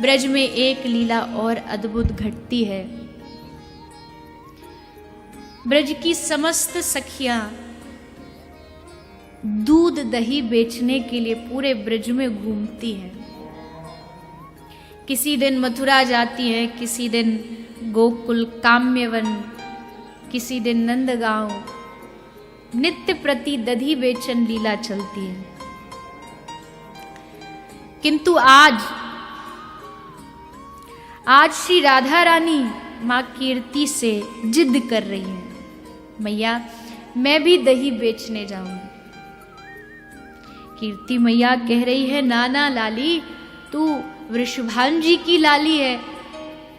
ब्रज में एक लीला और अद्भुत घटती है। ब्रज की समस्त सखियां दूध दही बेचने के लिए पूरे ब्रज में घूमती हैं। किसी दिन मथुरा जाती है, किसी दिन गोकुल काम्यवन, किसी दिन नंदगांव। नित्य प्रति दधी बेचन लीला चलती है। किंतु आज श्री राधा रानी मां कीर्ति से जिद कर रही है, मैया मैं भी दही बेचने जाऊंगी। कीर्ति मैया कह रही है, नाना लाली, तू वृषभान जी की लाली है,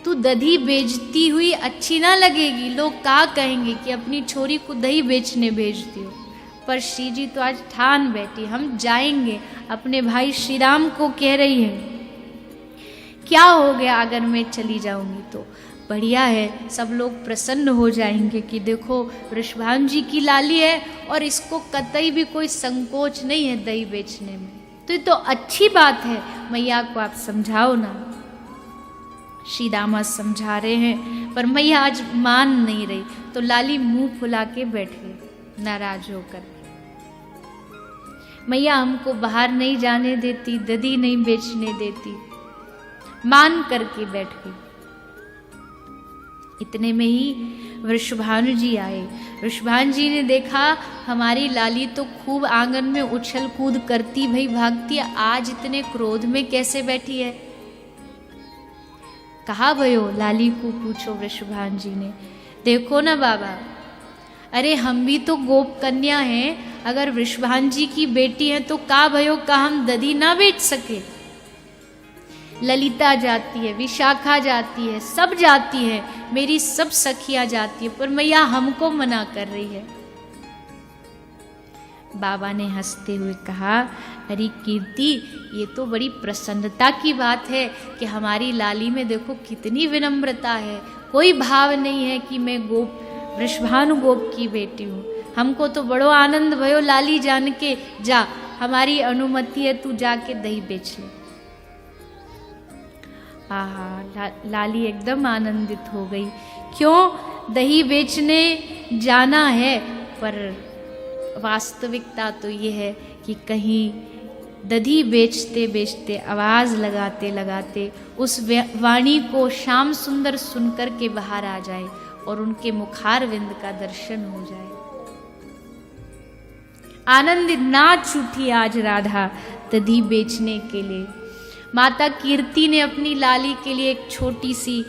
तू दही बेचती हुई अच्छी ना लगेगी। लोग क्या कहेंगे कि अपनी छोरी को दही बेचने भेजती हो। पर श्री जी तो आज ठान बैठी, हम जाएंगे। अपने भाई श्री राम को कह रही है, क्या हो गया अगर मैं चली जाऊंगी तो बढ़िया है, सब लोग प्रसन्न हो जाएंगे कि देखो वृषभान जी की लाली है और इसको कतई भी कोई संकोच नहीं है दही बेचने में। तो ये तो अच्छी बात है, मैया को आप समझाओ ना। श्री दामा समझा रहे हैं पर मैया आज मान नहीं रही, तो लाली मुंह फुला के बैठ गई नाराज होकर। मैया हमको बाहर नहीं जाने देती, दधी नहीं बेचने देती, मान करके बैठ गई। इतने में ही वृषभानु जी आए। वृषभान जी ने देखा हमारी लाली तो खूब आंगन में उछल कूद करती भई भागती, आज इतने क्रोध में कैसे बैठी है। कहा भयो, लाली को पूछो वृषभान जी ने। देखो ना बाबा, अरे हम भी तो गोप कन्या हैं, अगर वृषभान जी की बेटी है तो का भयो का हम दधी ना बेच सके। ललिता जाती है, विशाखा जाती है, सब जाती है, मेरी सब सखियां जाती है, पर मैया हमको मना कर रही है। बाबा ने हंसते हुए कहा, अरे कीर्ति, ये तो बड़ी प्रसन्नता की बात है कि हमारी लाली में देखो कितनी विनम्रता है। कोई भाव नहीं है कि मैं गोप वृषभानु गोप की बेटी हूँ। हमको तो बड़ो आनंद भयो लाली जान के। जा, हमारी अनुमति है, तू जाके दही बेच ले। लाली एकदम आनंदित हो गई। क्यों दही बेचने जाना है, पर वास्तविकता तो ये है कि कहीं दधी बेचते बेचते, आवाज लगाते लगाते उस वाणी को श्याम सुंदर सुनकर के बाहर आ जाए और उनके मुखारविंद का दर्शन हो जाए। आनंदित नाच उठी आज राधा दधी बेचने के लिए। माता कीर्ति ने अपनी लाली के लिए एक छोटी सी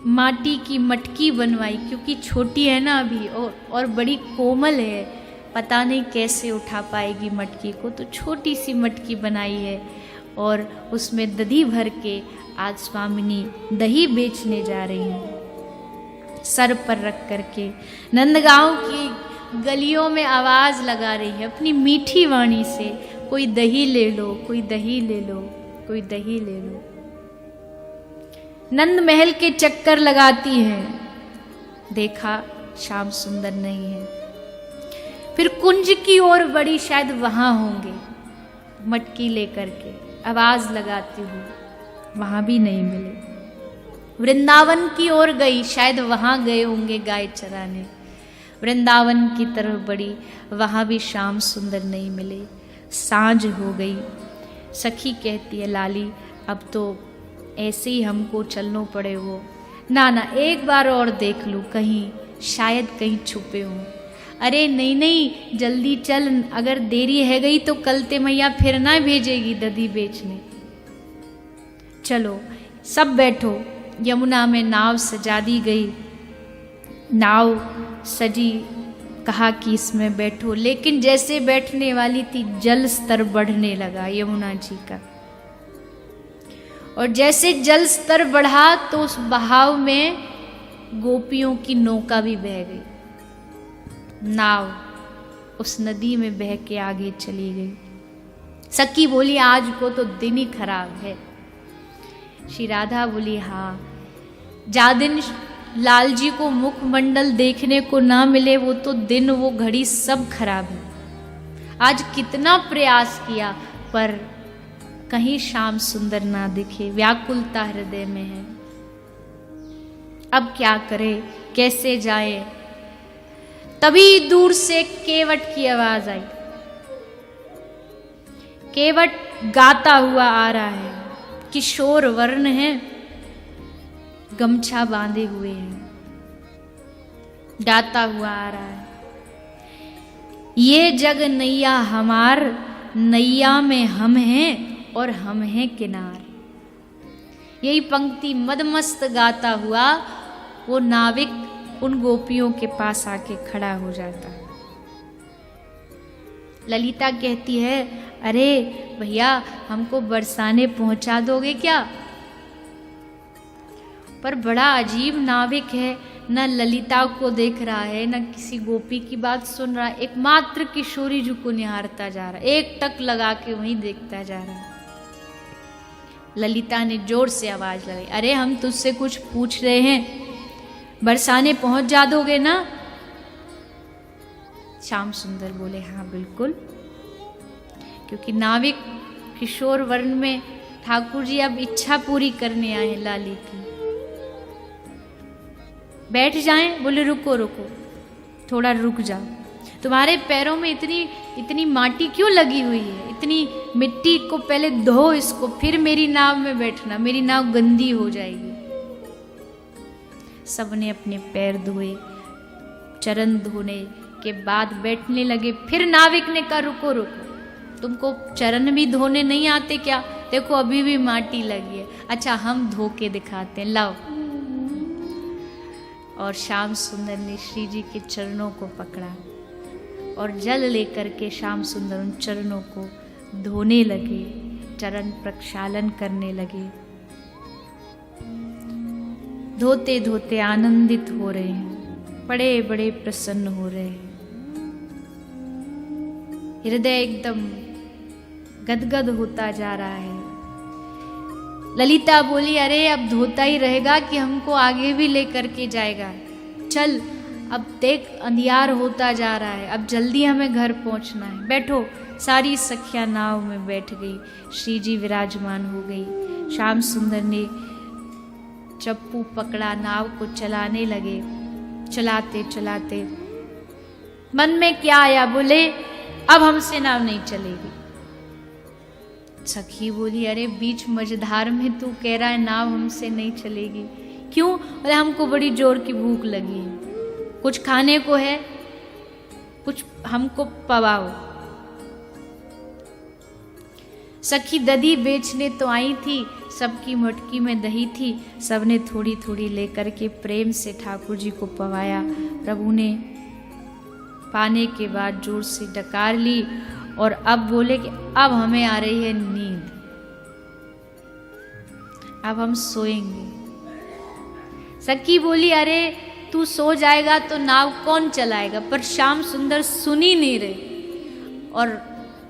माटी की मटकी बनवाई, क्योंकि छोटी है ना अभी और बड़ी कोमल है, पता नहीं कैसे उठा पाएगी मटकी को। तो छोटी सी मटकी बनाई है और उसमें दधी भर के आज स्वामिनी दही बेचने जा रही हैं। सर पर रख करके नंदगांव की गलियों में आवाज लगा रही है अपनी मीठी वाणी से, कोई दही ले लो, कोई दही ले लो, कोई दही ले लो। नंद महल के चक्कर लगाती हैं, देखा श्याम सुंदर नहीं है। फिर कुंज की ओर बढ़ी, शायद वहां होंगे, मटकी लेकर के आवाज लगाती हुई, वहां भी नहीं मिले। वृंदावन की ओर गई, शायद वहां गए होंगे गाय चराने। वृंदावन की तरफ बढ़ी, वहां भी श्याम सुंदर नहीं मिले। सांझ हो गई। सखी कहती है, लाली अब तो ऐसे ही हमको चलना पड़े वो। ना ना, एक बार और देख लूँ, कहीं शायद कहीं छुपे हों। अरे नहीं नहीं, जल्दी चल, अगर देरी है गई तो कल ते मैया फिर ना भेजेगी दधी बेचने। चलो सब बैठो। यमुना में नाव सजा दी गई। नाव सजी, कहा कि इसमें बैठो, लेकिन जैसे बैठने वाली थी जल स्तर बढ़ने लगा यमुना जी का। और जैसे जल स्तर बढ़ा तो उस बहाव में गोपियों की नौका भी बह गई। नाव उस नदी में बह के आगे चली गई। सखी बोली, आज को तो दिन ही खराब है। श्री राधा बोली, हाँ, जा दिन लाल जी को मुखमंडल देखने को ना मिले, वो तो दिन वो घड़ी सब खराब है। आज कितना प्रयास किया पर कहीं श्याम सुंदर ना दिखे, व्याकुलता हृदय में है। अब क्या करे, कैसे जाए? तभी दूर से केवट की आवाज आई। केवट गाता हुआ आ रहा है, किशोर वर्ण है, गमछा बांधे हुए हैं, गाता हुआ आ रहा है। ये जग नैया हमार, नैया में हम हैं और हम हैं किनार। यही पंक्ति मदमस्त गाता हुआ वो नाविक उन गोपियों के पास आके खड़ा हो जाता है। ललिता कहती है, अरे भैया हमको बरसाने पहुंचा दोगे क्या? पर बड़ा अजीब नाविक है, न ललिता को देख रहा है, न किसी गोपी की बात सुन रहा है, एकमात्र किशोरी जी को निहारता जा रहा है, एक टक लगा के वहीं देखता जा रहा है। ललिता ने जोर से आवाज लगाई, अरे हम तुझसे कुछ पूछ रहे हैं, बरसाने पहुंच जा दोगे ना? श्याम सुंदर बोले, हाँ बिल्कुल, क्योंकि नाविक किशोर वर्ण में ठाकुर जी अब इच्छा पूरी करने आए हैं लाली की। बैठ जाएं? बोले रुको रुको, थोड़ा रुक जाओ, तुम्हारे पैरों में इतनी माटी क्यों लगी हुई है? इतनी मिट्टी को पहले धो इसको, फिर मेरी नाव में बैठना, मेरी नाव गंदी हो जाएगी। सबने अपने पैर धोए, चरण धोने के बाद बैठने लगे। फिर नाविक ने कहा, रुको रुको, तुमको चरण भी धोने नहीं आते क्या? देखो अभी भी माटी लगी है। अच्छा हम धो के दिखाते हैं, लाओ। और श्याम सुंदर ने श्री जी के चरणों को पकड़ा और जल लेकर के श्याम सुंदर उन चरणों को धोने लगे, चरण प्रक्षालन करने लगे। धोते धोते आनंदित हो रहे हैं, बड़े बड़े प्रसन्न हो रहे हैं। हृदय एकदम गदगद होता जा रहा है। ललिता बोली, अरे अब धोता ही रहेगा कि हमको आगे भी लेकर के जाएगा? चल अब देख अंधियार होता जा रहा है, अब जल्दी हमें घर पहुंचना है, बैठो। सारी सखियां नाव में बैठ गई, श्री जी विराजमान हो गई। श्याम सुंदर ने चप्पू पकड़ा, नाव को चलाने लगे। चलाते चलाते मन में क्या आया, बोले अब हमसे नाव नहीं चलेगी। सखी बोली, अरे बीच मझधार में तू कह रहा है नाव हमसे नहीं चलेगी, क्यों? बोले हमको बड़ी जोर की भूख लगी है, कुछ खाने को है, कुछ हमको पवाओ। सखी दही बेचने तो आई थी, सबकी मटकी में दही थी, सबने थोड़ी थोड़ी लेकर के प्रेम से ठाकुर जी को पवाया। प्रभु ने पाने के बाद जोर से डकार ली और अब बोले कि अब हमें आ रही है नींद, अब हम सोएंगे। सखी बोली, अरे तू सो जाएगा तो नाव कौन चलाएगा? पर श्याम सुंदर सुन ही नहीं रहे और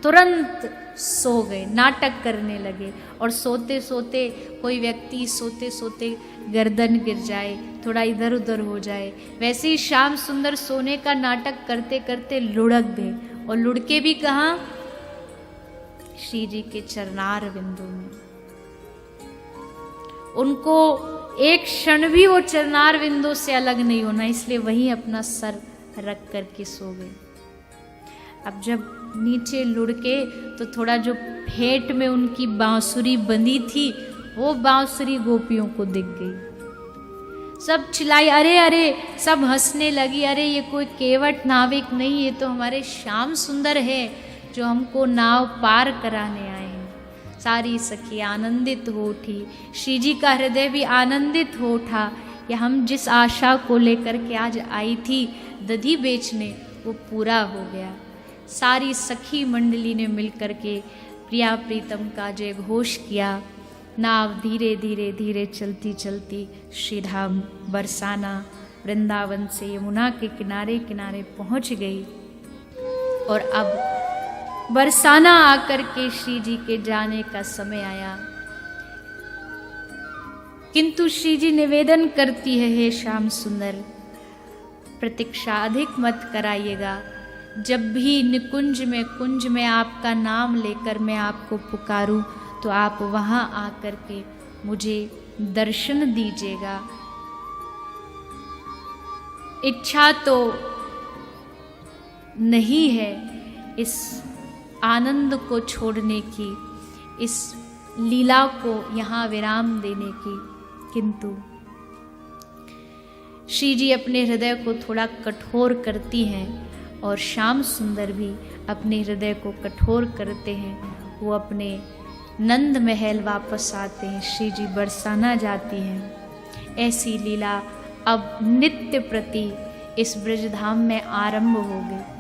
तुरंत सो गए, नाटक करने लगे। और सोते सोते कोई व्यक्ति सोते सोते गर्दन गिर जाए, थोड़ा इधर उधर हो जाए, वैसे ही श्याम सुंदर सोने का नाटक करते करते लुढ़क गए। और लुढ़के भी कहाँ? श्री जी के चरणार बिंदु में। उनको एक क्षण भी वो चरणार बिंदु से अलग नहीं होना, इसलिए वहीं अपना सर रख करके सो गए। अब जब नीचे लुढ़के तो थोड़ा जो फेंट में उनकी बांसुरी बंधी थी, वो बांसुरी गोपियों को दिख गई। सब चिल्लाई, अरे अरे, सब हंसने लगी, अरे ये कोई केवट नाविक नहीं, ये तो हमारे श्याम सुंदर है जो हमको नाव पार कराने आए हैं। सारी सखी आनंदित हो उठी, श्री जी का हृदय भी आनंदित हो उठा कि हम जिस आशा को लेकर के आज आई थी दधी बेचने, वो पूरा हो गया। सारी सखी मंडली ने मिलकर के प्रिया प्रीतम का जय घोष किया। नाव धीरे धीरे धीरे चलती चलती श्रीधाम बरसाना वृंदावन से यमुना के किनारे किनारे पहुंच गई। और अब बरसाना आकर के श्री जी के जाने का समय आया। किंतु श्री जी निवेदन करती है, हे श्याम सुंदर, प्रतीक्षा अधिक मत कराइएगा। जब भी निकुंज में कुंज में आपका नाम लेकर मैं आपको पुकारूं तो आप वहाँ आकर के मुझे दर्शन दीजिएगा। इच्छा तो नहीं है इस आनंद को छोड़ने की, इस लीला को यहाँ विराम देने की, किंतु श्री जी अपने हृदय को थोड़ा कठोर करती हैं और श्याम सुंदर भी अपने हृदय को कठोर करते हैं। वो अपने नंद महल वापस आते हैं, श्री जी बरसाना जाती हैं। ऐसी लीला अब नित्य प्रति इस ब्रजधाम में आरंभ हो गई।